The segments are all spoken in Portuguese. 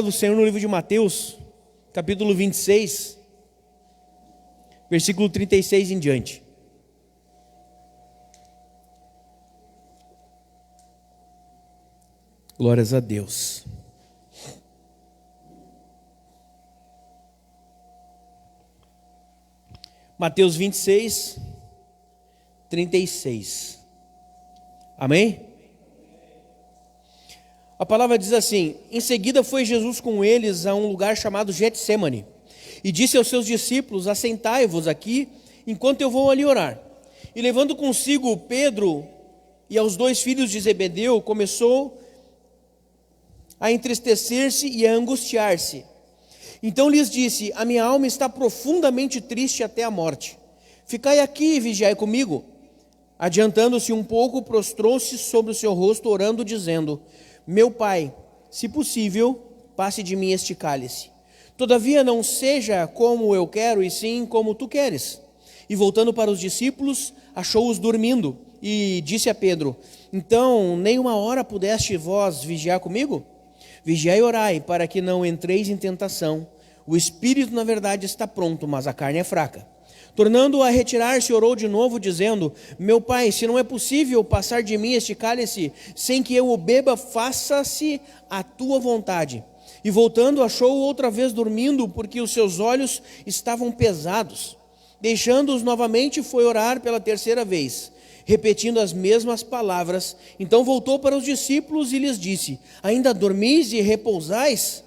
Do Senhor no livro de Mateus, capítulo 26, versículo 36 em diante. Glórias a Deus. Mateus 26, 36. Amém? A palavra diz assim: em seguida foi Jesus com eles a um lugar chamado Getsêmani, e disse aos seus discípulos: assentai-vos aqui, enquanto eu vou ali orar. E levando consigo Pedro e aos dois filhos de Zebedeu, começou a entristecer-se e a angustiar-se. Então lhes disse: a minha alma está profundamente triste até a morte. Ficai aqui e vigiai comigo. Adiantando-se um pouco, prostrou-se sobre o seu rosto, orando, dizendo: meu Pai, se possível, passe de mim este cálice. Todavia não seja como eu quero, e sim como tu queres. E voltando para os discípulos, achou-os dormindo, e disse a Pedro: então, nem uma hora pudeste vós vigiar comigo? Vigiai e orai, para que não entreis em tentação. O espírito, na verdade, está pronto, mas a carne é fraca. Tornando a retirar-se, orou de novo, dizendo: meu Pai, se não é possível passar de mim este cálice, sem que eu o beba, faça-se a tua vontade. E voltando, achou-o outra vez dormindo, porque os seus olhos estavam pesados. Deixando-os novamente, foi orar pela terceira vez, repetindo as mesmas palavras. Então voltou para os discípulos e lhes disse: ainda dormis e repousais?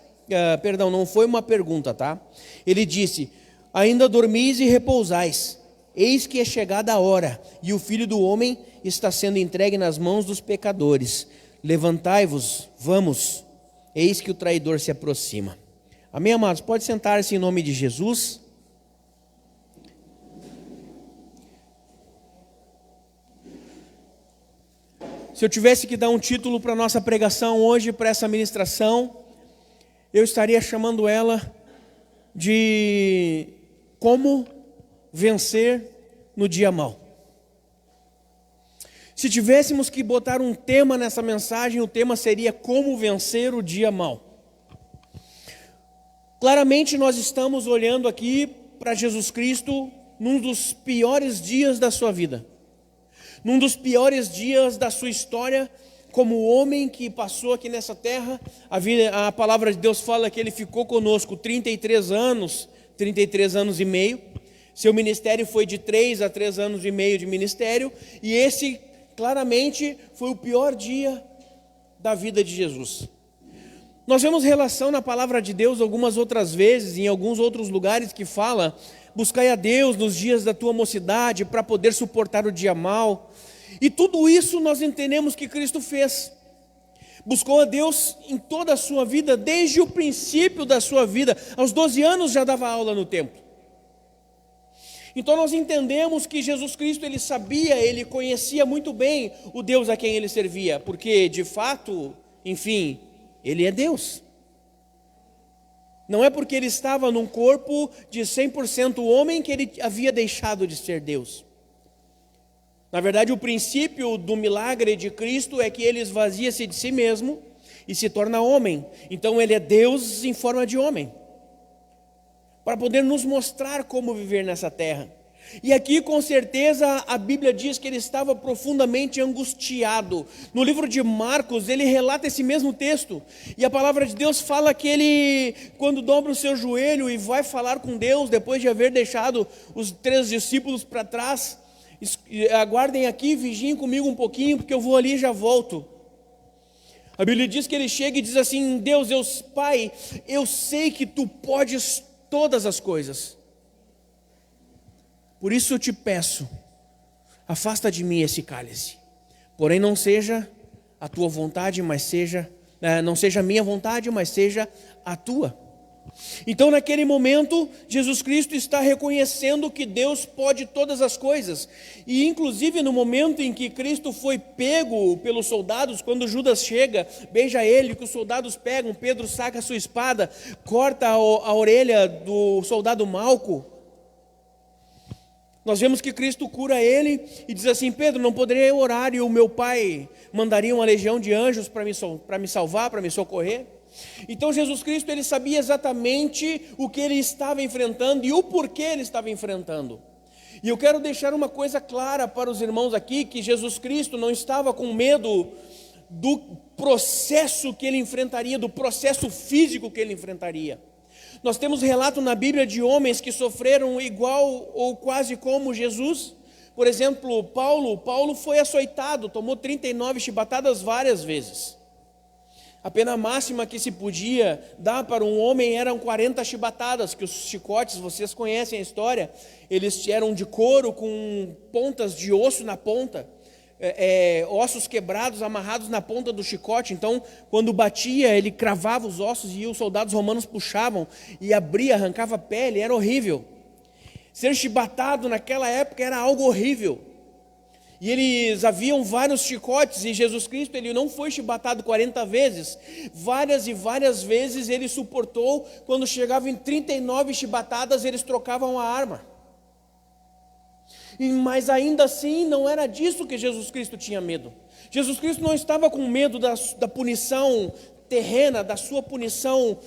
Perdão, não foi uma pergunta, tá? Ele disse: ainda dormis e repousais? Eis que é chegada a hora, e o Filho do Homem está sendo entregue nas mãos dos pecadores. Levantai-vos, vamos, eis que o traidor se aproxima. Amém, amados? Pode sentar-se em nome de Jesus. Se eu tivesse que dar um título para a nossa pregação hoje, para essa ministração, eu estaria chamando ela de como vencer no dia mau. Se tivéssemos que botar um tema nessa mensagem, o tema seria como vencer o dia mau. Claramente nós estamos olhando aqui para Jesus Cristo num dos piores dias da sua vida. Num dos piores dias da sua história, como homem que passou aqui nessa terra. A palavra de Deus fala que ele ficou conosco 33 anos e meio. Seu ministério foi de 3 a 3 anos e meio de ministério, e esse claramente foi o pior dia da vida de Jesus. Nós vemos relação na palavra de Deus algumas outras vezes, em alguns outros lugares, que fala: buscai a Deus nos dias da tua mocidade, para poder suportar o dia mau. E tudo isso nós entendemos que Cristo fez. Buscou a Deus em toda a sua vida, desde o princípio da sua vida. Aos 12 anos já dava aula no templo. Então nós entendemos que Jesus Cristo, ele sabia, ele conhecia muito bem o Deus a quem ele servia, porque de fato, enfim, ele é Deus. Não é porque ele estava num corpo de 100% homem que ele havia deixado de ser Deus. Na verdade, o princípio do milagre de Cristo é que ele esvazia-se de si mesmo e se torna homem. Então ele é Deus em forma de homem, para poder nos mostrar como viver nessa terra. E aqui com certeza a Bíblia diz que ele estava profundamente angustiado. No livro de Marcos ele relata esse mesmo texto, e a palavra de Deus fala que ele, quando dobra o seu joelho e vai falar com Deus, depois de haver deixado os 3 discípulos para trás: aguardem aqui, vigiem comigo um pouquinho, porque eu vou ali e já volto. A Bíblia diz que ele chega e diz assim: Deus, Pai, eu sei que tu podes todas as coisas, por isso eu te peço, afasta de mim esse cálice, porém não seja a tua vontade, mas não seja a minha vontade, mas seja a tua. Então naquele momento Jesus Cristo está reconhecendo que Deus pode todas as coisas. E inclusive no momento em que Cristo foi pego pelos soldados, quando Judas chega, beija ele, que os soldados pegam, Pedro saca a sua espada, corta a orelha do soldado Malco. Nós vemos que Cristo cura ele e diz assim: Pedro, não poderia eu orar e o meu Pai mandaria uma legião de anjos para me salvar, para me socorrer? Então Jesus Cristo, ele sabia exatamente o que ele estava enfrentando e o porquê ele estava enfrentando. E eu quero deixar uma coisa clara para os irmãos aqui, que Jesus Cristo não estava com medo do processo que ele enfrentaria, do processo físico que ele enfrentaria. Nós temos relato na Bíblia de homens que sofreram igual ou quase como Jesus. Por exemplo, Paulo foi açoitado, tomou 39 chibatadas várias vezes. A pena máxima que se podia dar para um homem eram 40 chibatadas, que os chicotes, vocês conhecem a história, eles eram de couro com pontas de osso na ponta, ossos quebrados amarrados na ponta do chicote. Então, quando batia, ele cravava os ossos e os soldados romanos puxavam e abria, arrancava a pele, era horrível. Ser chibatado naquela época era algo horrível. E eles haviam vários chicotes, e Jesus Cristo, ele não foi chibatado 40 vezes, várias e várias vezes ele suportou. Quando chegava em 39 chibatadas, eles trocavam a arma. Mas ainda assim, não era disso que Jesus Cristo tinha medo. Jesus Cristo não estava com medo da punição terrena, da sua punição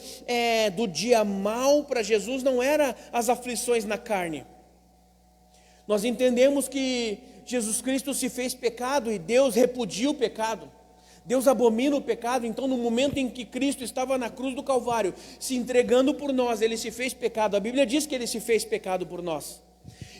do dia mau. Para Jesus não era as aflições na carne. Nós entendemos que Jesus Cristo se fez pecado e Deus repudia o pecado. Deus abomina o pecado. Então, no momento em que Cristo estava na cruz do Calvário, se entregando por nós, ele se fez pecado. A Bíblia diz que ele se fez pecado por nós.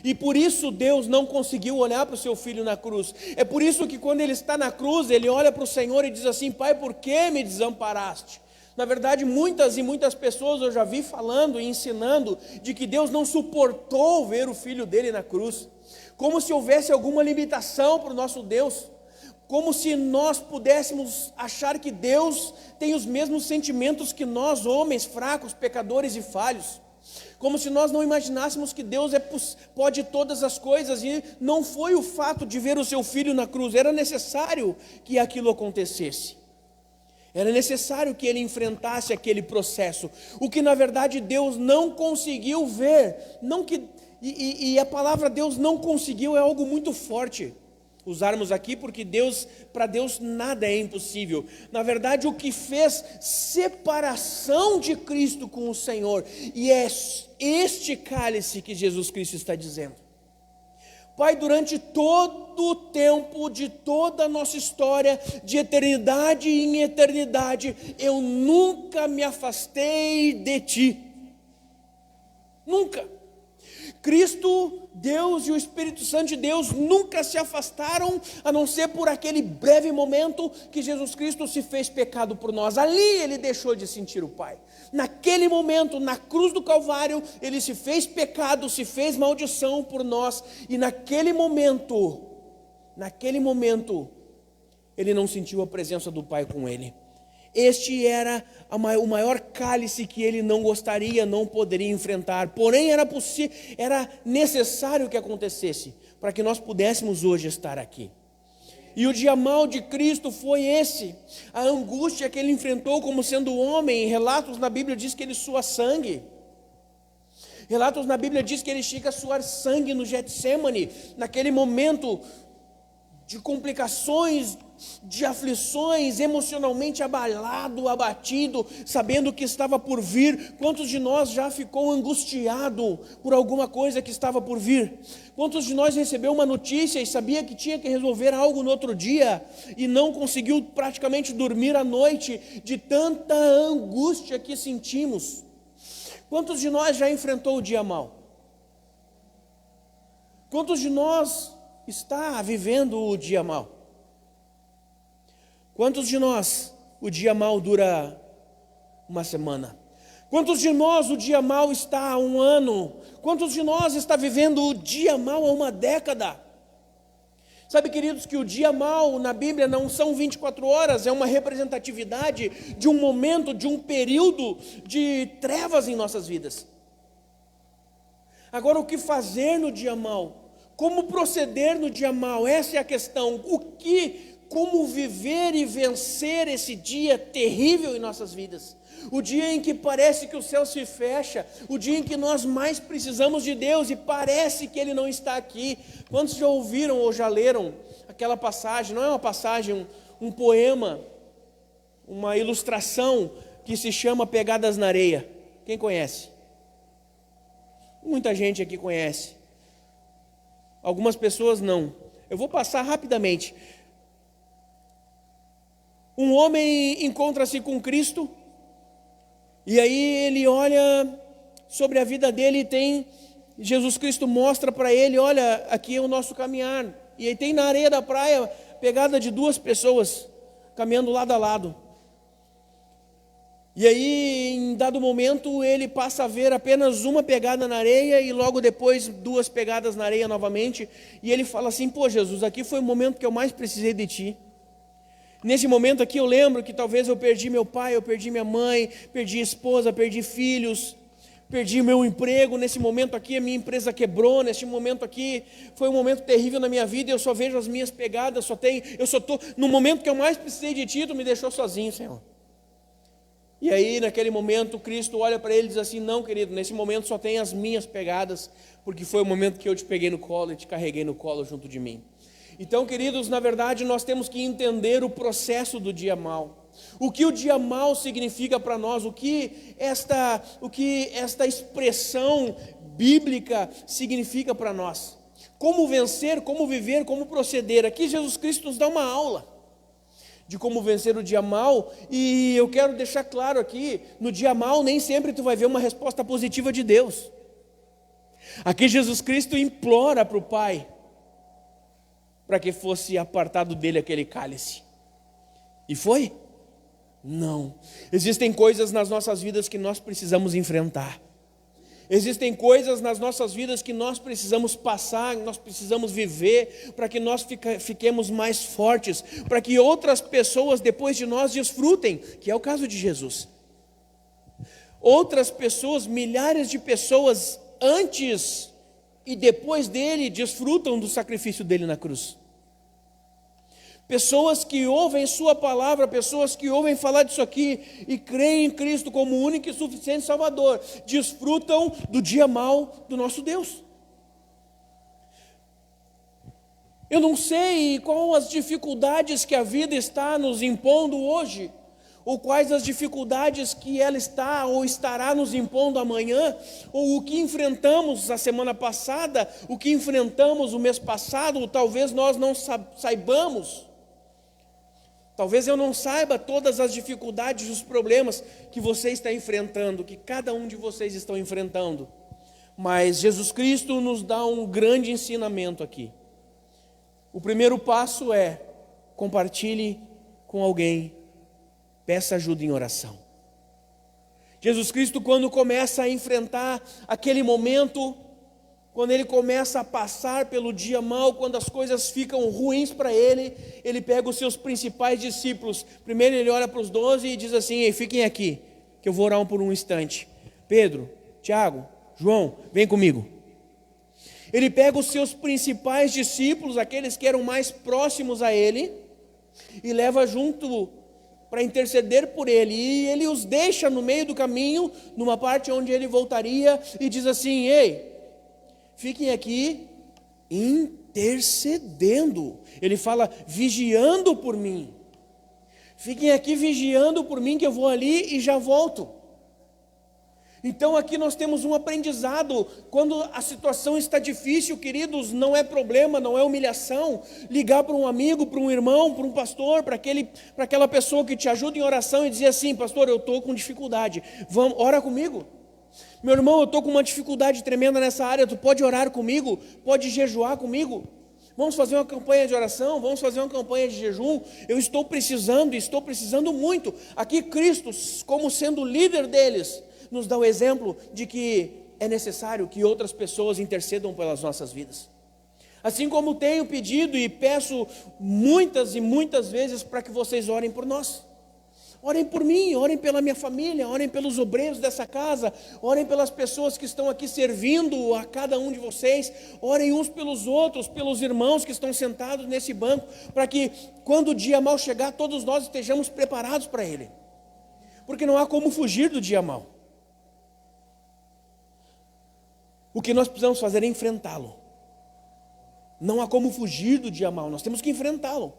E por isso Deus não conseguiu olhar para o seu filho na cruz. É por isso que quando ele está na cruz, ele olha para o Senhor e diz assim: Pai, por que me desamparaste? Na verdade, muitas e muitas pessoas eu já vi falando e ensinando de que Deus não suportou ver o filho dele na cruz. Como se houvesse alguma limitação para o nosso Deus. Como se nós pudéssemos achar que Deus tem os mesmos sentimentos que nós, homens fracos, pecadores e falhos. Como se nós não imaginássemos que Deus pode todas as coisas. E não foi o fato de ver o seu filho na cruz. Era necessário que aquilo acontecesse. Era necessário que ele enfrentasse aquele processo. O que na verdade Deus não conseguiu ver. E a palavra Deus não conseguiu é algo muito forte usarmos aqui, porque para Deus nada é impossível. Na verdade, o que fez separação de Cristo com o Senhor, e é este cálice que Jesus Cristo está dizendo: Pai, durante todo o tempo de toda a nossa história, de eternidade em eternidade, eu nunca me afastei de Ti. Nunca. Cristo, Deus e o Espírito Santo de Deus nunca se afastaram, a não ser por aquele breve momento que Jesus Cristo se fez pecado por nós. Ali ele deixou de sentir o Pai. Naquele momento, na cruz do Calvário, ele se fez pecado, se fez maldição por nós. E naquele momento, ele não sentiu a presença do Pai com ele. Este era o maior cálice que ele não gostaria, não poderia enfrentar. Porém, era necessário que acontecesse, para que nós pudéssemos hoje estar aqui. E o dia mau de Cristo foi esse. A angústia que ele enfrentou como sendo homem. Relatos na Bíblia diz que ele sua sangue. Relatos na Bíblia diz que ele chega a suar sangue no Getsemane. Naquele momento de complicações, de aflições, emocionalmente abalado, abatido, sabendo que estava por vir. Quantos de nós já ficou angustiado por alguma coisa que estava por vir? Quantos de nós recebeu uma notícia e sabia que tinha que resolver algo no outro dia e não conseguiu praticamente dormir à noite de tanta angústia que sentimos? Quantos de nós já enfrentou o dia mau? Quantos de nós está vivendo o dia mau? Quantos de nós o dia mau dura uma semana? Quantos de nós o dia mau está há um ano? Quantos de nós está vivendo o dia mau há uma década? Sabe, queridos, que o dia mau na Bíblia não são 24 horas, é uma representatividade de um momento, de um período de trevas em nossas vidas. Agora, o que fazer no dia mau? Como proceder no dia mau? Essa é a questão. Como viver e vencer esse dia terrível em nossas vidas? O dia em que parece que o céu se fecha, o dia em que nós mais precisamos de Deus e parece que Ele não está aqui. Quantos já ouviram ou já leram aquela passagem? Não é uma passagem, um poema, uma ilustração que se chama Pegadas na Areia. Quem conhece? Muita gente aqui conhece. Algumas pessoas não. Eu vou passar rapidamente. Um homem encontra-se com Cristo, e aí ele olha sobre a vida dele e tem... Jesus Cristo mostra para ele, olha, aqui é o nosso caminhar. E aí tem na areia da praia, pegada de 2 pessoas, caminhando lado a lado. E aí, em dado momento, ele passa a ver apenas uma pegada na areia e logo depois 2 pegadas na areia novamente. E ele fala assim, pô Jesus, aqui foi o momento que eu mais precisei de Ti. Nesse momento aqui eu lembro que talvez eu perdi meu pai, eu perdi minha mãe, perdi esposa, perdi filhos, perdi meu emprego. Nesse momento aqui a minha empresa quebrou, nesse momento aqui foi um momento terrível na minha vida, eu só vejo as minhas pegadas, eu só estou, no momento que eu mais precisei de Ti, Tu me deixou sozinho, Senhor. E aí naquele momento Cristo olha para ele e diz assim, não querido, nesse momento só tem as minhas pegadas, porque foi o momento que eu te peguei no colo e te carreguei no colo junto de mim. Então, queridos, na verdade nós temos que entender o processo do dia mau. O que o dia mau significa para nós, o que esta expressão bíblica significa para nós. Como vencer, como viver, como proceder. Aqui Jesus Cristo nos dá uma aula de como vencer o dia mau, e eu quero deixar claro aqui, no dia mau nem sempre tu vai ver uma resposta positiva de Deus. Aqui Jesus Cristo implora para o Pai, para que fosse apartado dele aquele cálice. E foi? Não. Existem coisas nas nossas vidas que nós precisamos enfrentar. Existem coisas nas nossas vidas que nós precisamos passar, nós precisamos viver, para que nós fiquemos mais fortes, para que outras pessoas depois de nós desfrutem, que é o caso de Jesus. Outras pessoas, milhares de pessoas antes e depois dele desfrutam do sacrifício dele na cruz. Pessoas que ouvem sua palavra, pessoas que ouvem falar disso aqui e creem em Cristo como único e suficiente Salvador, desfrutam do dia mau do nosso Deus. Eu não sei quais as dificuldades que a vida está nos impondo hoje, ou quais as dificuldades que ela está ou estará nos impondo amanhã, ou o que enfrentamos a semana passada, o que enfrentamos o mês passado, ou talvez nós não saibamos. Talvez eu não saiba todas as dificuldades e os problemas que você está enfrentando, que cada um de vocês estão enfrentando. Mas Jesus Cristo nos dá um grande ensinamento aqui. O primeiro passo é: compartilhe com alguém, peça ajuda em oração. Jesus Cristo, quando começa a enfrentar aquele momento, quando ele começa a passar pelo dia mau, quando as coisas ficam ruins para ele, ele pega os seus principais discípulos. Primeiro ele olha para os 12 e diz assim: ei, fiquem aqui, que eu vou orar por um instante. Pedro, Tiago, João, vem comigo. Ele pega os seus principais discípulos, aqueles que eram mais próximos a ele, e leva junto para interceder por ele. E ele os deixa no meio do caminho, numa parte onde ele voltaria, e diz assim: ei, fiquem aqui intercedendo. Ele fala, vigiando por mim. Fiquem aqui vigiando por mim, que eu vou ali e já volto. Então aqui nós temos um aprendizado. Quando a situação está difícil, queridos, não é problema, não é humilhação ligar para um amigo, para um irmão, para um pastor, para aquela pessoa que te ajuda em oração e dizer assim: pastor, eu estou com dificuldade, vamos, ora comigo. Meu irmão, eu estou com uma dificuldade tremenda nessa área, tu pode orar comigo? Pode jejuar comigo? Vamos fazer uma campanha de oração, vamos fazer uma campanha de jejum. Eu estou precisando muito. Aqui Cristo, como sendo o líder deles, nos dá o exemplo de que é necessário que outras pessoas intercedam pelas nossas vidas. Assim como tenho pedido e peço muitas e muitas vezes para que vocês orem por nós. Orem por mim, orem pela minha família, orem pelos obreiros dessa casa, orem pelas pessoas que estão aqui servindo a cada um de vocês, orem uns pelos outros, pelos irmãos que estão sentados nesse banco, para que quando o dia mau chegar, todos nós estejamos preparados para ele. Porque não há como fugir do dia mau. O que nós precisamos fazer é enfrentá-lo. Não há como fugir do dia mau, nós temos que enfrentá-lo.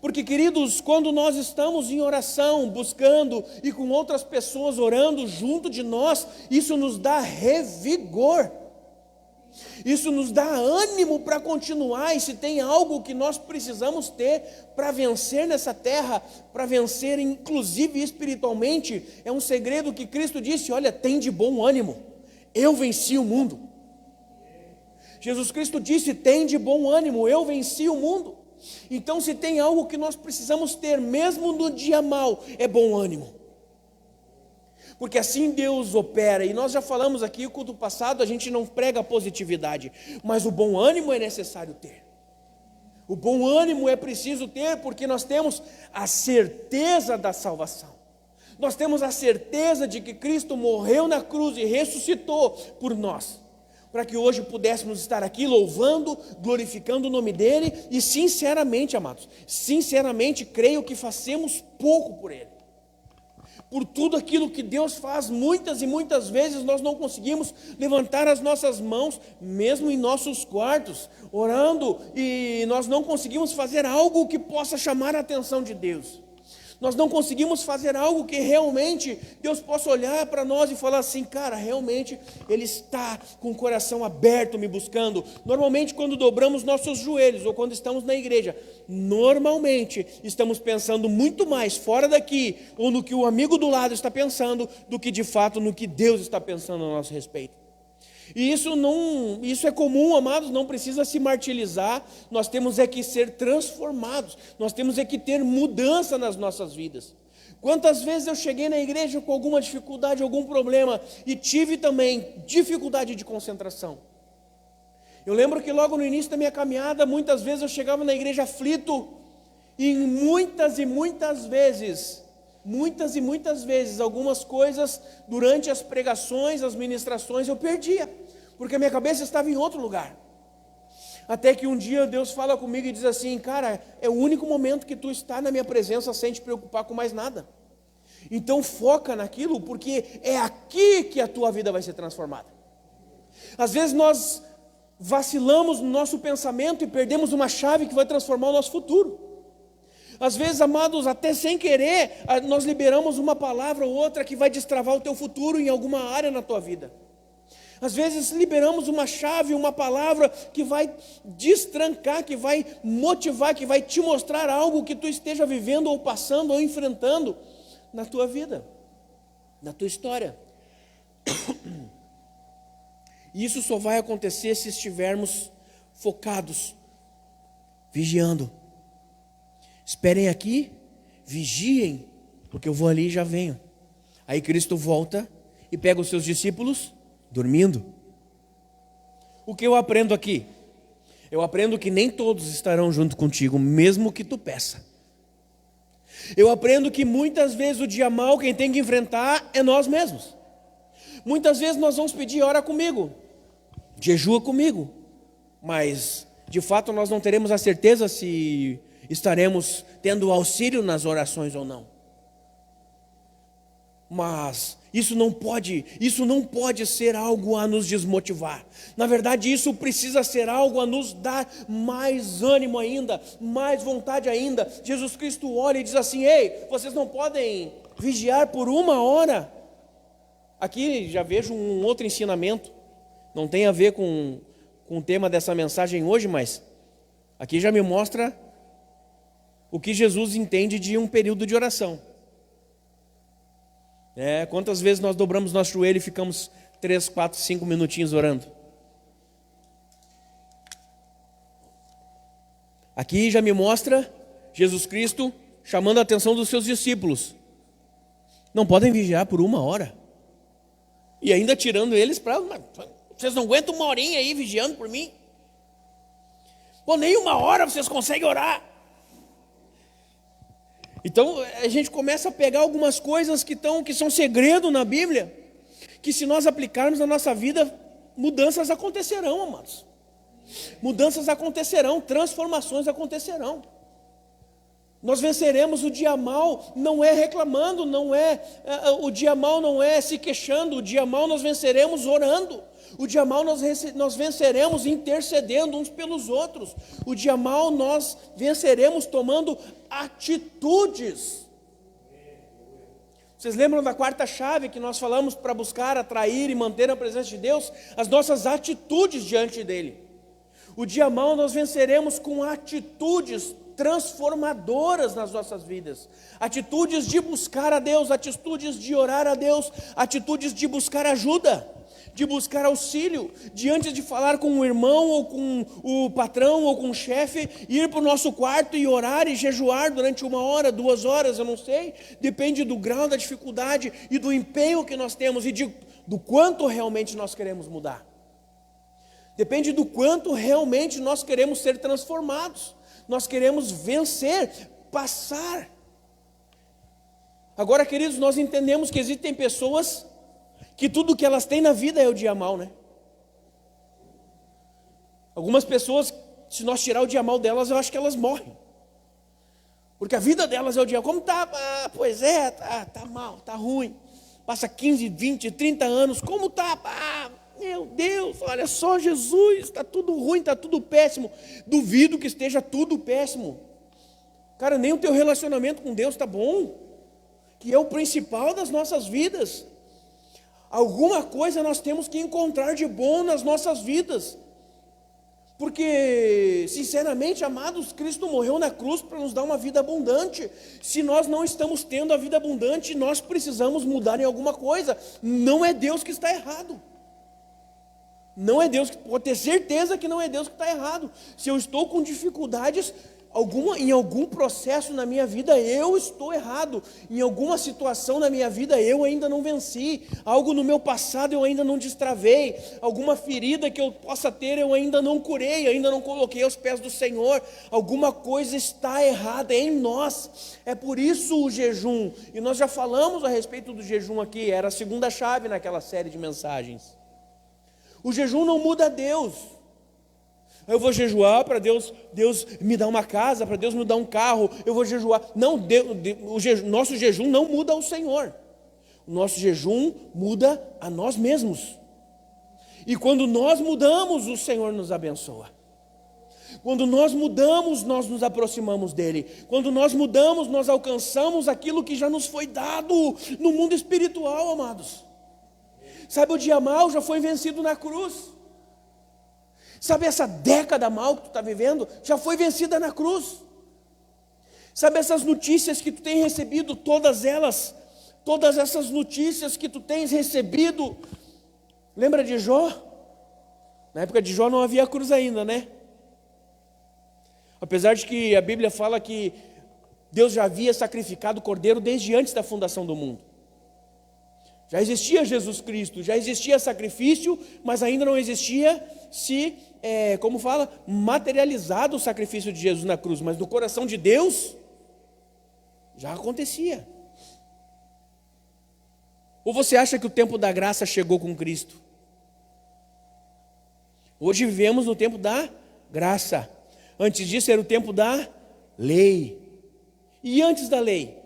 Porque, queridos, quando nós estamos em oração, buscando e com outras pessoas orando junto de nós, isso nos dá revigor. Isso nos dá ânimo para continuar, e se tem algo que nós precisamos ter para vencer nessa terra, para vencer inclusive espiritualmente, é um segredo que Cristo disse: olha, tem de bom ânimo, eu venci o mundo. Jesus Cristo disse: tem de bom ânimo, eu venci o mundo. Então, se tem algo que nós precisamos ter, mesmo no dia mau, é bom ânimo. Porque assim Deus opera, e nós já falamos aqui, o culto passado, a gente não prega positividade, mas o bom ânimo é necessário ter. O bom ânimo é preciso ter, porque nós temos a certeza da salvação. Nós temos a certeza de que Cristo morreu na cruz e ressuscitou por nós, para que hoje pudéssemos estar aqui louvando, glorificando o nome dEle, e sinceramente, amados, sinceramente creio que fazemos pouco por Ele. Por tudo aquilo que Deus faz, muitas e muitas vezes nós não conseguimos levantar as nossas mãos, mesmo em nossos quartos, orando, e nós não conseguimos fazer algo que possa chamar a atenção de Deus. Nós não conseguimos fazer algo que realmente Deus possa olhar para nós e falar assim: cara, realmente Ele está com o coração aberto me buscando. Normalmente quando dobramos nossos joelhos ou quando estamos na igreja, normalmente estamos pensando muito mais fora daqui, ou no que o amigo do lado está pensando, do que de fato no que Deus está pensando a nosso respeito. E isso é comum, amados, não precisa se martirizar. Nós temos é que ser transformados, nós temos é que ter mudança nas nossas vidas. Quantas vezes eu cheguei na igreja com alguma dificuldade, algum problema, e tive também dificuldade de concentração. Eu lembro que logo no início da minha caminhada, muitas vezes eu chegava na igreja aflito, e muitas e muitas vezes, algumas coisas durante as pregações, as ministrações, eu perdia, porque a minha cabeça estava em outro lugar. Até que um dia Deus fala comigo e diz assim: cara, é o único momento que tu está na minha presença sem te preocupar com mais nada. Então foca naquilo, porque é aqui que a tua vida vai ser transformada. Às vezes nós vacilamos no nosso pensamento e perdemos uma chave que vai transformar o nosso futuro. Às vezes, amados, até sem querer, nós liberamos uma palavra ou outra que vai destravar o teu futuro em alguma área na tua vida. Às vezes liberamos uma chave, uma palavra que vai destrancar, que vai motivar, que vai te mostrar algo que tu esteja vivendo ou passando ou enfrentando na tua vida, na tua história. Isso só vai acontecer se estivermos focados, vigiando. Esperem aqui, vigiem, porque eu vou ali e já venho. Aí Cristo volta e pega os seus discípulos dormindo. O que eu aprendo aqui? Eu aprendo que nem todos estarão junto contigo, mesmo que tu peça. Eu aprendo que muitas vezes o dia mau quem tem que enfrentar é nós mesmos. Muitas vezes nós vamos pedir: ora comigo, jejua comigo, mas de fato nós não teremos a certeza se estaremos tendo auxílio nas orações ou não. Mas isso não pode ser algo a nos desmotivar. Na verdade, isso precisa ser algo a nos dar mais ânimo ainda, mais vontade ainda. Jesus Cristo olha e diz assim: ei, vocês não podem vigiar por 1 hora? Aqui já vejo um outro ensinamento, não tem a ver com o tema dessa mensagem hoje, mas aqui já me mostra o que Jesus entende de um período de oração. Quantas vezes nós dobramos nosso joelho e ficamos 3, 4, 5 minutinhos orando? Aqui já me mostra Jesus Cristo chamando a atenção dos seus discípulos. Não podem vigiar por 1 hora. E ainda tirando eles para... Vocês não aguentam 1 horinha aí vigiando por mim? Pô, nem 1 hora vocês conseguem orar. Então a gente começa a pegar algumas coisas que são segredo na Bíblia, que se nós aplicarmos na nossa vida, mudanças acontecerão, amados. Mudanças acontecerão, transformações acontecerão. Nós venceremos o dia mal, não é reclamando, o dia mal não é se queixando, o dia mal nós venceremos orando, o dia mal nós venceremos intercedendo uns pelos outros, o dia mal nós venceremos tomando atitudes. Vocês lembram da quarta chave que nós falamos para buscar, atrair e manter a presença de Deus? As nossas atitudes diante dele. O dia mal nós venceremos com atitudes transformadoras nas nossas vidas, atitudes de buscar a Deus, atitudes de orar a Deus, atitudes de buscar ajuda, de buscar auxílio, diante de falar com o irmão, ou com o patrão, ou com o chefe, ir para o nosso quarto e orar e jejuar durante 1 hora, 2 horas, eu não sei, depende do grau da dificuldade e do empenho que nós temos e do quanto realmente nós queremos mudar. Depende do quanto realmente nós queremos ser transformados. Nós queremos vencer, passar. Agora, queridos, nós entendemos que existem pessoas que tudo que elas têm na vida é o dia mal, né? Algumas pessoas, se nós tirar o dia mal delas, eu acho que elas morrem. Porque a vida delas é o dia. Como tá? Ah, pois é, tá mal, tá ruim. Passa 15, 20, 30 anos, como tá? Ah, meu Deus, olha só Jesus, está tudo ruim, está tudo péssimo. Duvido que esteja tudo péssimo. Cara, nem o teu relacionamento com Deus está bom, que é o principal das nossas vidas. Alguma coisa nós temos que encontrar de bom nas nossas vidas. Porque, sinceramente, amados, Cristo morreu na cruz para nos dar uma vida abundante. Se nós não estamos tendo a vida abundante, nós precisamos mudar em alguma coisa. Não é Deus que está errado. Não é Deus, pode ter certeza que não é Deus que está errado. Se eu estou com dificuldades, em algum processo na minha vida eu estou errado. Em alguma situação na minha vida eu ainda não venci. Algo no meu passado eu ainda não destravei. Alguma ferida que eu possa ter eu ainda não curei, ainda não coloquei aos pés do Senhor. Alguma coisa está errada em nós. É por isso o jejum. E nós já falamos a respeito do jejum aqui. Era a segunda chave naquela série de mensagens. O jejum não muda Deus. Eu vou jejuar para Deus me dar uma casa, para Deus me dar um carro. Eu vou jejuar. Não, nosso jejum não muda o Senhor. O nosso jejum muda a nós mesmos. E quando nós mudamos, o Senhor nos abençoa. Quando nós mudamos, nós nos aproximamos dEle. Quando nós mudamos, nós alcançamos aquilo que já nos foi dado no mundo espiritual, amados. Sabe, o dia mal já foi vencido na cruz. Sabe, essa década mal que tu está vivendo, já foi vencida na cruz. Sabe, essas notícias que tu tem recebido, todas essas notícias que tu tens recebido, lembra de Jó? Na época de Jó não havia cruz ainda, né? Apesar de que a Bíblia fala que Deus já havia sacrificado o cordeiro desde antes da fundação do mundo. Já existia Jesus Cristo, já existia sacrifício, mas ainda não existia materializado o sacrifício de Jesus na cruz. Mas no coração de Deus, já acontecia. Ou você acha que o tempo da graça chegou com Cristo? Hoje vivemos no tempo da graça. Antes disso era o tempo da lei. E antes da lei?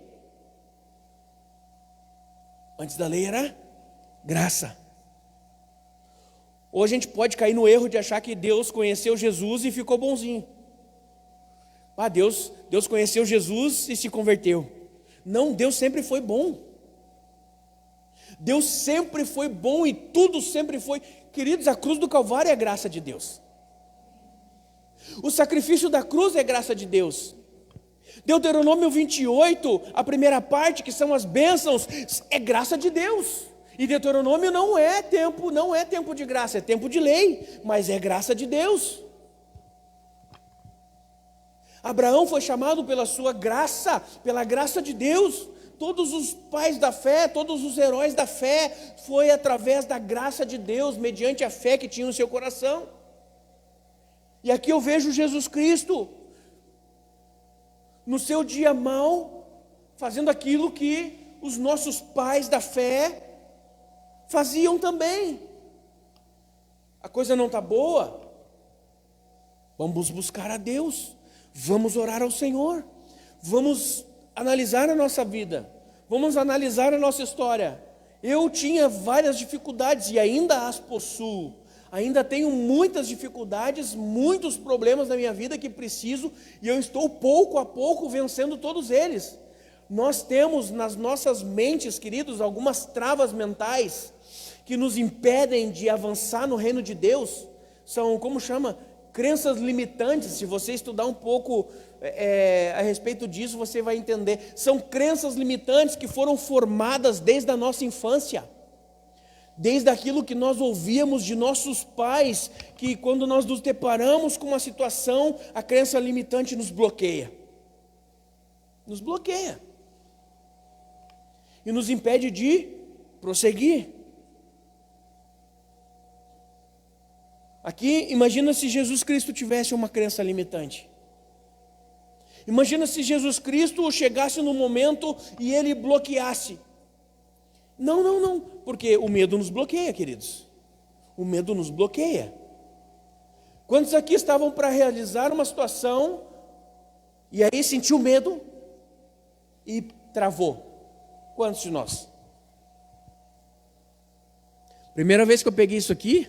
Antes da lei era graça. Ou a gente pode cair no erro de achar que Deus conheceu Jesus e ficou bonzinho. Deus conheceu Jesus e se converteu. Não, Deus sempre foi bom. Deus sempre foi bom e tudo sempre foi. Queridos, a cruz do Calvário é a graça de Deus. O sacrifício da cruz é graça de Deus. Deuteronômio 28, a primeira parte, que são as bênçãos, é graça de Deus. E Deuteronômio não é tempo de graça, é tempo de lei, mas é graça de Deus. Abraão foi chamado pela sua graça, pela graça de Deus. Todos os pais da fé, todos os heróis da fé, foi através da graça de Deus, mediante a fé que tinha no seu coração. E aqui eu vejo Jesus Cristo, no seu dia mau, fazendo aquilo que os nossos pais da fé faziam também. A coisa não está boa? Vamos buscar a Deus, vamos orar ao Senhor, Vamos analisar a nossa vida, vamos analisar a nossa história. Eu tinha várias dificuldades e ainda as possuo. Ainda tenho muitas dificuldades, muitos problemas na minha vida que preciso, e eu estou pouco a pouco vencendo todos eles. Nós temos nas nossas mentes, queridos, algumas travas mentais que nos impedem de avançar no reino de Deus. São, como chama? Crenças limitantes. Se você estudar um pouco a respeito disso, você vai entender. São crenças limitantes que foram formadas desde a nossa infância. Desde aquilo que nós ouvíamos de nossos pais, que quando nós nos deparamos com uma situação, a crença limitante nos bloqueia. Nos bloqueia. E nos impede de prosseguir. Aqui, imagina se Jesus Cristo tivesse uma crença limitante. Imagina se Jesus Cristo chegasse no momento e ele bloqueasse. Não, porque o medo nos bloqueia, queridos. O medo nos bloqueia. Quantos aqui estavam para realizar uma situação e aí sentiu medo e travou? Quantos de nós? Primeira vez que eu peguei isso aqui,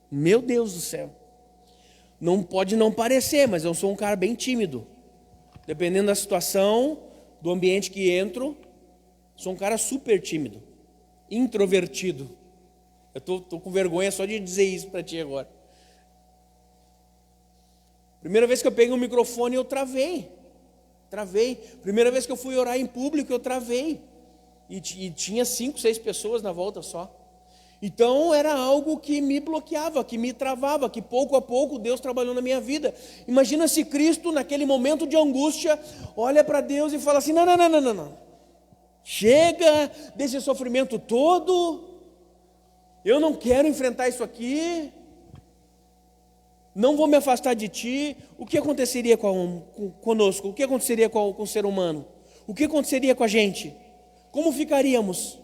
meu Deus do céu. Não pode não parecer, mas eu sou um cara bem tímido. Dependendo da situação, do ambiente que entro, sou um cara super tímido, introvertido. Eu tô com vergonha só de dizer isso para ti agora. Primeira vez que eu peguei um microfone, eu travei. Primeira vez que eu fui orar em público, eu travei. E tinha 5, 6 pessoas na volta só. Então era algo que me bloqueava, que me travava, que pouco a pouco Deus trabalhou na minha vida. Imagina se Cristo, naquele momento de angústia, olha para Deus e fala assim: não. Chega desse sofrimento todo, eu não quero enfrentar isso aqui, não vou me afastar de ti. O que aconteceria conosco? O que aconteceria com o ser humano? O que aconteceria com a gente? Como ficaríamos?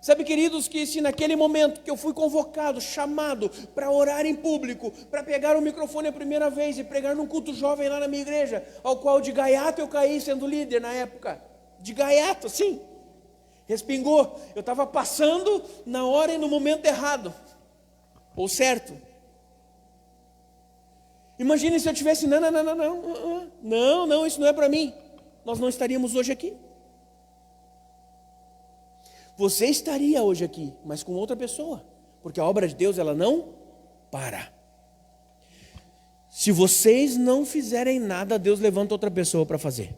Sabe, queridos, que se naquele momento que eu fui convocado, chamado para orar em público, para pegar o microfone a primeira vez e pregar num culto jovem lá na minha igreja, ao qual de gaiato eu caí sendo líder na época, de gaiato, sim, respingou, eu estava passando na hora e no momento errado, ou certo. Imagine se eu tivesse, não, isso não é para mim, nós não estaríamos hoje aqui. Você estaria hoje aqui, mas com outra pessoa, porque a obra de Deus, ela não para. Se vocês não fizerem nada, Deus levanta outra pessoa para fazer.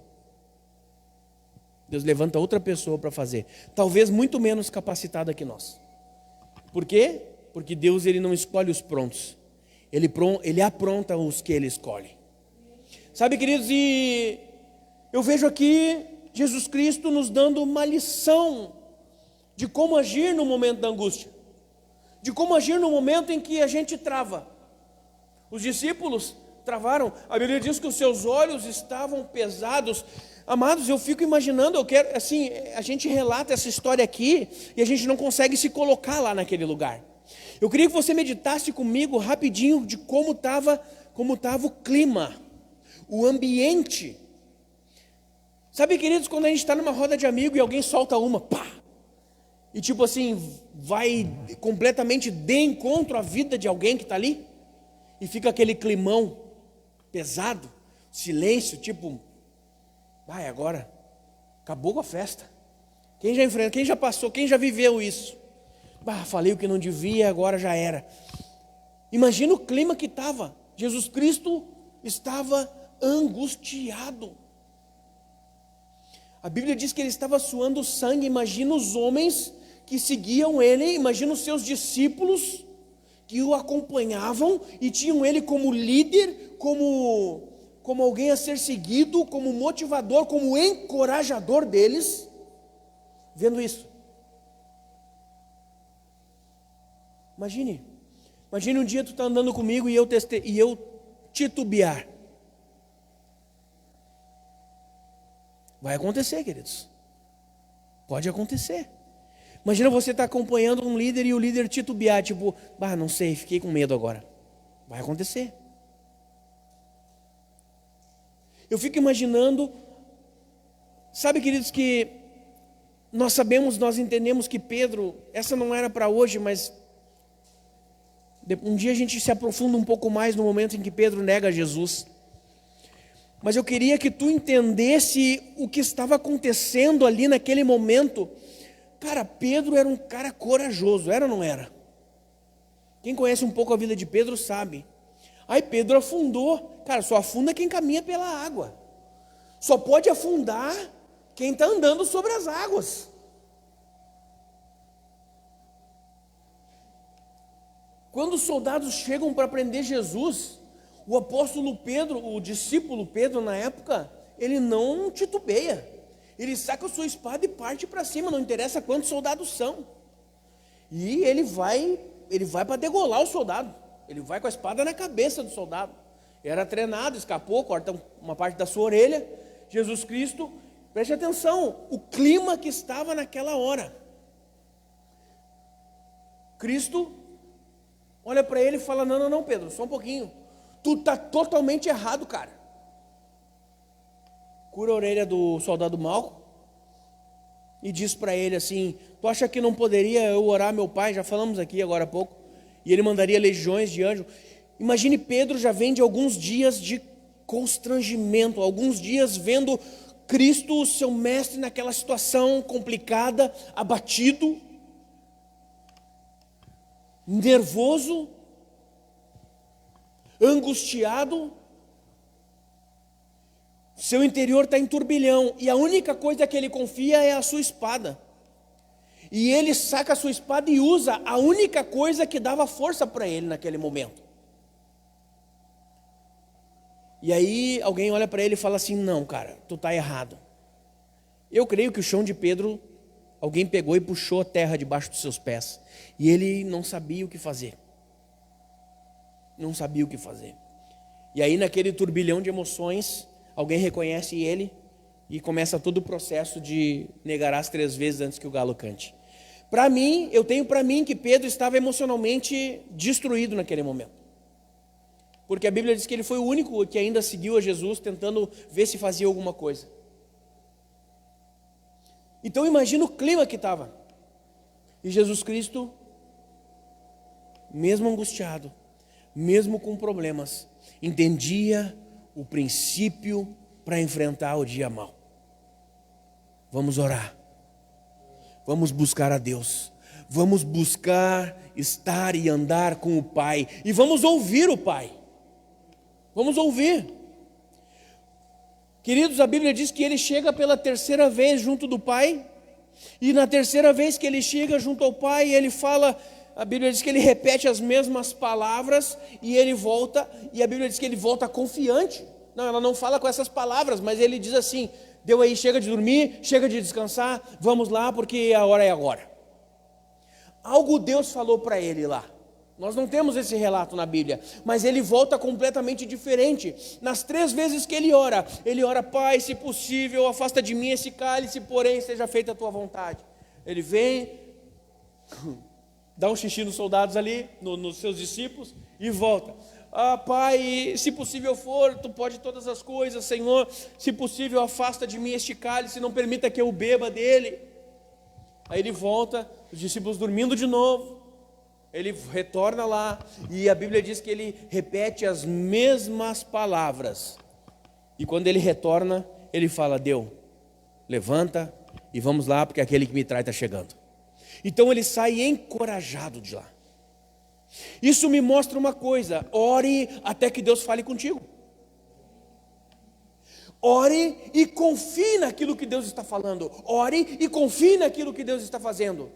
Deus levanta outra pessoa para fazer, talvez muito menos capacitada que nós. Por quê? Porque Deus, ele não escolhe os prontos, ele apronta os que ele escolhe. Sabe, queridos, e eu vejo aqui Jesus Cristo nos dando uma lição de como agir no momento da angústia, de como agir no momento em que a gente trava. Os discípulos travaram, a Bíblia diz que os seus olhos estavam pesados. Amados, eu fico imaginando, a gente relata essa história aqui e a gente não consegue se colocar lá naquele lugar. Eu queria que você meditasse comigo rapidinho de como estava o clima, o ambiente. Sabe, queridos, quando a gente está numa roda de amigo e alguém solta uma, pá! E tipo assim, vai completamente de encontro à vida de alguém que está ali, e fica aquele climão pesado, silêncio, tipo, vai agora, acabou com a festa. Quem já enfrentou, quem já passou, quem já viveu isso? Falei o que não devia, agora já era. Imagina o clima que estava. Jesus Cristo estava angustiado. A Bíblia diz que ele estava suando sangue. Imagina os homens que seguiam ele, imagina os seus discípulos que o acompanhavam e tinham ele como líder, como alguém a ser seguido, como motivador, como encorajador deles, vendo isso. Imagine um dia tu está andando comigo e eu titubear. Vai acontecer, queridos. Pode acontecer. Imagina você estar acompanhando um líder e o líder titubear, tipo, não sei, fiquei com medo agora. Vai acontecer. Eu fico imaginando, sabe, queridos, que nós sabemos, nós entendemos que Pedro, essa não era para hoje, mas um dia a gente se aprofunda um pouco mais no momento em que Pedro nega Jesus. Mas eu queria que tu entendesse o que estava acontecendo ali naquele momento. Cara, Pedro era um cara corajoso, era ou não era? Quem conhece um pouco a vida de Pedro sabe. Aí Pedro afundou. Cara, só afunda quem caminha pela água. Só pode afundar quem está andando sobre as águas. Quando os soldados chegam para prender Jesus, o apóstolo Pedro, o discípulo Pedro na época, ele não titubeia. Ele saca a sua espada e parte para cima, não interessa quantos soldados são. E ele vai para degolar o soldado. Ele vai com a espada na cabeça do soldado. Era treinado, escapou, corta uma parte da sua orelha. Jesus Cristo, preste atenção, o clima que estava naquela hora. Cristo olha para ele e fala: não, Pedro, só um pouquinho. Tu está totalmente errado, cara. Cura a orelha do soldado Malco e diz para ele assim: tu acha que não poderia eu orar meu pai? Já falamos aqui agora há pouco. E ele mandaria legiões de anjos. Imagine, Pedro já vem de alguns dias de constrangimento, alguns dias vendo Cristo, seu mestre, naquela situação complicada, abatido, nervoso, angustiado. Seu interior está em turbilhão, e a única coisa que ele confia é a sua espada. E ele saca a sua espada e usa a única coisa que dava força para ele naquele momento. E aí alguém olha para ele e fala assim: não, cara, tu está errado. Eu creio que o chão de Pedro, alguém pegou e puxou a terra debaixo dos seus pés. E ele não sabia o que fazer. Não sabia o que fazer. E aí, naquele turbilhão de emoções, alguém reconhece ele e começa todo o processo de negarás 3 vezes antes que o galo cante. Para mim, eu tenho para mim que Pedro estava emocionalmente destruído naquele momento. Porque a Bíblia diz que ele foi o único que ainda seguiu a Jesus, tentando ver se fazia alguma coisa. Então imagina o clima que estava. E Jesus Cristo, mesmo angustiado, mesmo com problemas, entendia o princípio para enfrentar o dia mau. Vamos orar. Vamos buscar a Deus. Vamos buscar estar e andar com o Pai. E vamos ouvir o Pai. Vamos ouvir. Queridos, a Bíblia diz que ele chega pela 3ª vez junto do Pai. E na 3ª vez que ele chega junto ao Pai, ele fala... A Bíblia diz que ele repete as mesmas palavras e ele volta. E a Bíblia diz que ele volta confiante. Não, ela não fala com essas palavras, mas ele diz assim: deu aí, chega de dormir, chega de descansar, vamos lá porque a hora é agora. Algo Deus falou para ele lá. Nós não temos esse relato na Bíblia, mas ele volta completamente diferente. Nas 3 vezes que ele ora: Pai, se possível, afasta de mim esse cálice, porém seja feita a tua vontade. Ele vem, dá um xixi nos soldados ali, nos seus discípulos, e volta. Pai, se possível for, tu pode todas as coisas, Senhor, se possível afasta de mim este cálice, não permita que eu beba dele. Aí ele volta, os discípulos dormindo de novo, ele retorna lá, e a Bíblia diz que ele repete as mesmas palavras, e quando ele retorna, ele fala: deu, levanta e vamos lá, porque aquele que me trai está chegando. Então ele sai encorajado de lá. Isso me mostra uma coisa: ore até que Deus fale contigo. Ore e confie naquilo que Deus está falando. Ore e confie naquilo que Deus está fazendo.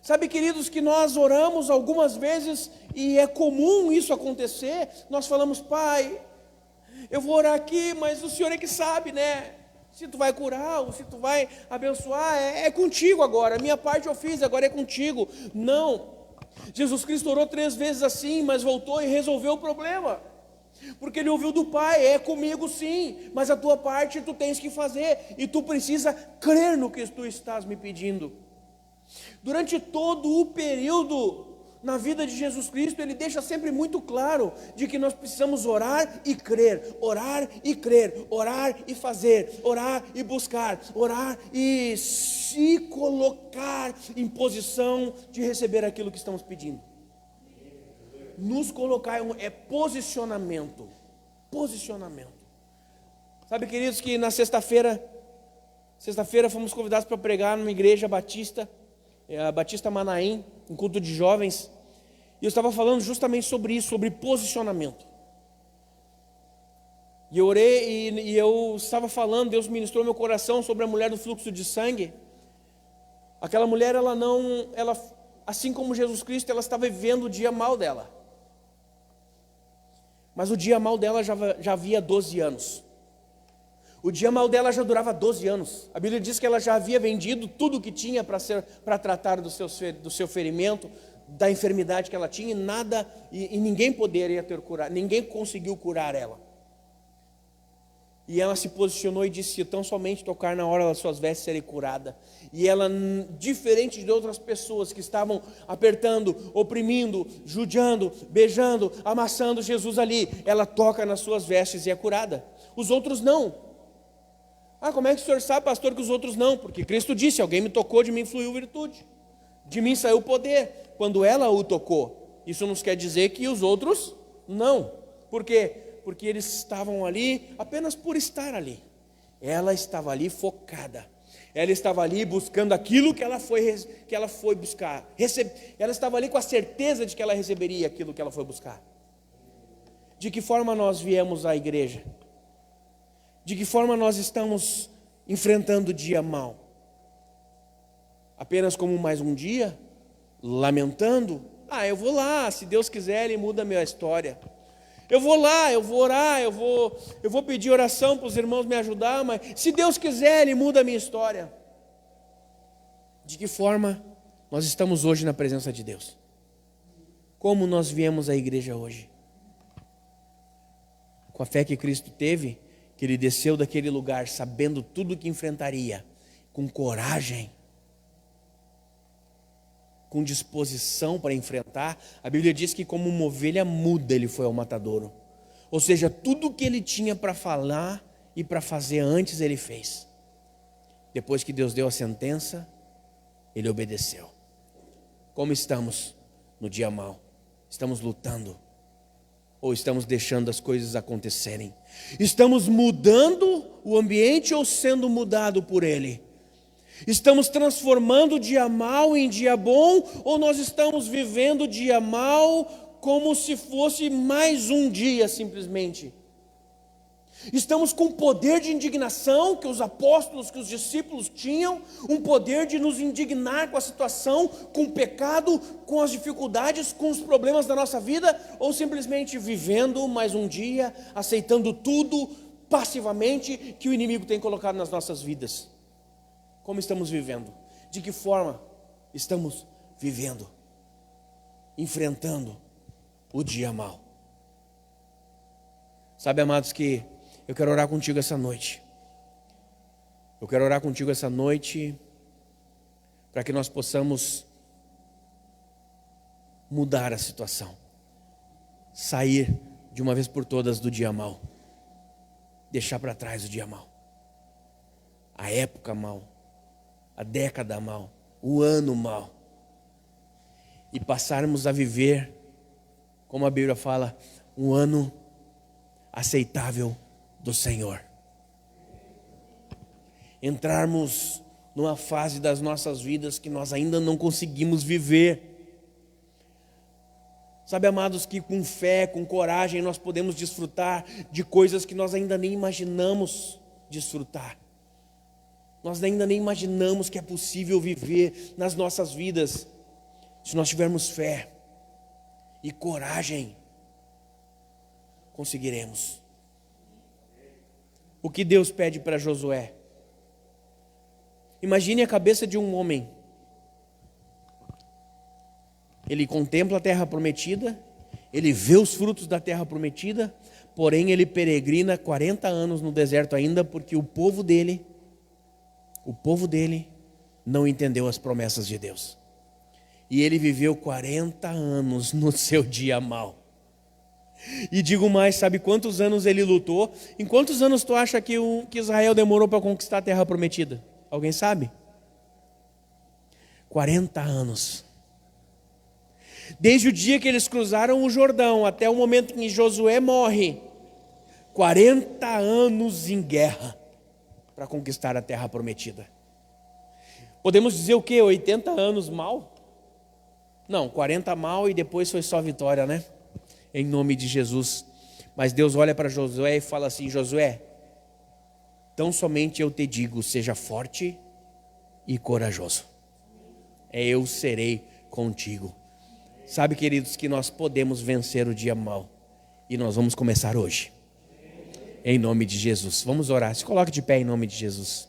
Sabe, queridos, que nós oramos algumas vezes, e é comum isso acontecer. Nós falamos: Pai, eu vou orar aqui, mas o Senhor é que sabe, né? Se tu vai curar ou se tu vai abençoar, é contigo agora. A minha parte eu fiz, agora é contigo. Não. Jesus Cristo orou 3 vezes assim, mas voltou e resolveu o problema. Porque ele ouviu do Pai: é comigo sim, mas a tua parte tu tens que fazer. E tu precisa crer no que tu estás me pedindo. Durante todo o período na vida de Jesus Cristo, ele deixa sempre muito claro de que nós precisamos orar e crer, orar e crer, orar e fazer, orar e buscar, orar e se colocar em posição de receber aquilo que estamos pedindo. Nos colocar é posicionamento. Posicionamento. Sabe, queridos, que na sexta-feira fomos convidados para pregar numa igreja batista, a Batista Manaim, um culto de jovens, e eu estava falando justamente sobre isso, sobre posicionamento. E eu orei e eu estava falando, Deus ministrou meu coração sobre a mulher do fluxo de sangue. Aquela mulher, ela assim como Jesus Cristo, ela estava vivendo o dia mal dela. Mas o dia mal dela já havia 12 anos. O dia mal dela já durava 12 anos. A Bíblia diz que ela já havia vendido tudo o que tinha para tratar do seu ferimento, da enfermidade que ela tinha, e ninguém poderia ter curado, ninguém conseguiu curar ela. E ela se posicionou e disse: tão somente tocar na hora das suas vestes serei curada. E ela, diferente de outras pessoas que estavam apertando, oprimindo, judiando, beijando, amassando Jesus ali, ela toca nas suas vestes e é curada. Os outros não. Como é que o senhor sabe, pastor, que os outros não? Porque Cristo disse: alguém me tocou, de mim fluiu virtude, de mim saiu poder. Quando ela o tocou, isso não quer dizer que os outros não. Por quê? Porque eles estavam ali apenas por estar ali. Ela estava ali focada. Ela estava ali buscando aquilo que ela foi buscar. Ela estava ali com a certeza de que ela receberia aquilo que ela foi buscar. De que forma nós viemos à igreja? De que forma nós estamos enfrentando o dia mau? Apenas como mais um dia? Lamentando? Eu vou lá, se Deus quiser Ele muda a minha história. Eu vou lá, eu vou orar, eu vou pedir oração para os irmãos me ajudar, mas se Deus quiser Ele muda a minha história. De que forma nós estamos hoje na presença de Deus? Como nós viemos à igreja hoje? Com a fé que Cristo teve, que Ele desceu daquele lugar sabendo tudo o que enfrentaria, com coragem, com disposição para enfrentar. A Bíblia diz que como uma ovelha muda Ele foi ao matadouro. Ou seja, tudo o que Ele tinha para falar e para fazer antes Ele fez. Depois que Deus deu a sentença, Ele obedeceu. Como estamos no dia mau? Estamos lutando? Ou estamos deixando as coisas acontecerem? Estamos mudando o ambiente ou sendo mudado por Ele? Estamos transformando o dia mau em dia bom, ou nós estamos vivendo o dia mau como se fosse mais um dia simplesmente? Estamos com poder de indignação que os apóstolos, que os discípulos tinham, um poder de nos indignar com a situação, com o pecado, com as dificuldades, com os problemas da nossa vida, ou simplesmente vivendo mais um dia, aceitando tudo passivamente que o inimigo tem colocado nas nossas vidas? Como estamos vivendo? De que forma estamos vivendo? Enfrentando o dia mau. Sabe, amados, que eu quero orar contigo essa noite. Eu quero orar contigo essa noite para que nós possamos mudar a situação. Sair de uma vez por todas do dia mau. Deixar para trás o dia mau. A época mau. A década mal, o ano mal, e passarmos a viver, como a Bíblia fala, um ano aceitável do Senhor. Entrarmos numa fase das nossas vidas que nós ainda não conseguimos viver. Sabe, amados, que com fé, com coragem, nós podemos desfrutar de coisas que nós ainda nem imaginamos desfrutar. Nós ainda nem imaginamos que é possível viver nas nossas vidas. Se nós tivermos fé e coragem, conseguiremos. O que Deus pede para Josué? Imagine a cabeça de um homem. Ele contempla a terra prometida, ele vê os frutos da terra prometida, porém ele peregrina 40 anos no deserto ainda, porque o povo dele não entendeu as promessas de Deus. E ele viveu 40 anos no seu dia mau. E digo mais, sabe quantos anos ele lutou? Em quantos anos tu acha que Israel demorou para conquistar a terra prometida? Alguém sabe? 40 anos. Desde o dia que eles cruzaram o Jordão até o momento em que Josué morre, 40 anos em guerra para conquistar a terra prometida. Podemos dizer o quê? 80 anos mal? Não, 40 mal e depois foi só vitória, né? Em nome de Jesus. Mas Deus olha para Josué e fala assim: Josué, tão somente eu te digo, seja forte e corajoso. Eu serei contigo. Sabe, queridos, que nós podemos vencer o dia mau. E nós vamos começar hoje. Em nome de Jesus. Vamos orar. Se coloque de pé em nome de Jesus.